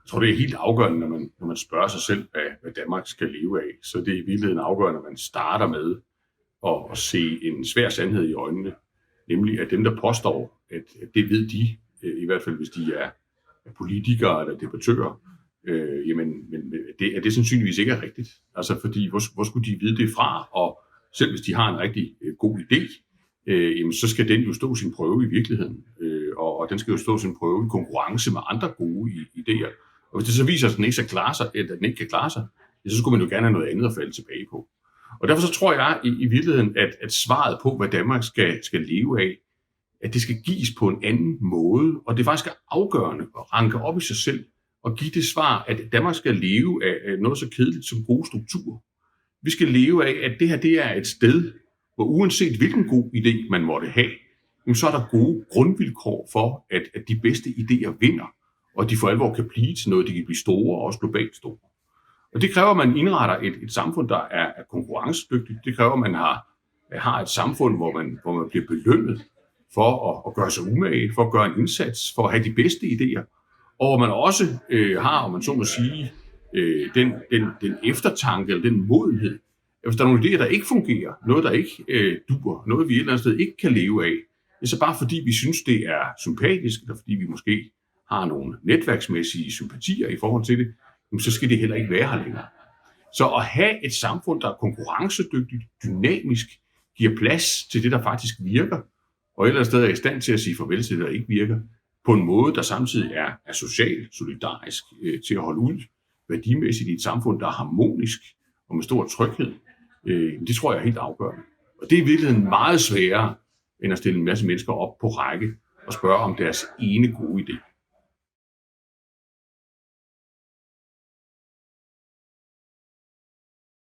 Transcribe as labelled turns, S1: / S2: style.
S1: Jeg tror, det er helt afgørende, når man spørger sig selv, hvad Danmark skal leve af. Så det er i virkeligheden afgørende, at man starter med at se en svær sandhed i øjnene. Nemlig, at dem, der påstår, at det ved de, i hvert fald hvis de er politikere eller debattører, men det sandsynligvis ikke er rigtigt. Altså, fordi hvor skulle de vide det fra? Og selv hvis de har en rigtig god idé, så skal den jo stå sin prøve i virkeligheden. Og den skal jo stå sin prøve i konkurrence med andre gode idéer. Og hvis det så viser, at den ikke kan klare sig, så skulle man jo gerne have noget andet at falde tilbage på. Og derfor så tror jeg i virkeligheden, at svaret på, hvad Danmark skal leve af, at det skal gives på en anden måde. Og det faktisk er afgørende at ranke op i sig selv og give det svar, at Danmark skal leve af noget så kedeligt som gode strukturer. Vi skal leve af, at det her det er et sted, hvor uanset hvilken god idé man måtte have, så er der gode grundvilkår for, at de bedste idéer vinder, og de for alvor kan blive til noget, de kan blive store og også globalt store. Og det kræver, at man indretter et samfund, der er konkurrencedygtigt. Det kræver, at man har et samfund, hvor man bliver belønnet for at gøre sig umage, for at gøre en indsats, for at have de bedste idéer, og hvor man også har, om man så må sige, den eftertanke eller den modenhed. Hvis der er nogle idéer, der ikke fungerer, noget, der ikke duer, noget, vi et eller andet sted ikke kan leve af, det er så bare fordi, vi synes, det er sympatisk, eller fordi vi måske har nogle netværksmæssige sympatier i forhold til det, så skal det heller ikke være her længere. Så at have et samfund, der er konkurrencedygtigt, dynamisk, giver plads til det, der faktisk virker, og et eller andet sted er i stand til at sige farvel til det, der ikke virker, på en måde, der samtidig er socialt, solidarisk, til at holde ud værdimæssigt i et samfund, der er harmonisk og med stor tryghed, det tror jeg er helt afgørende. Og det er i virkeligheden meget sværere, end at stille en masse mennesker op på række og spørge om deres ene gode idé.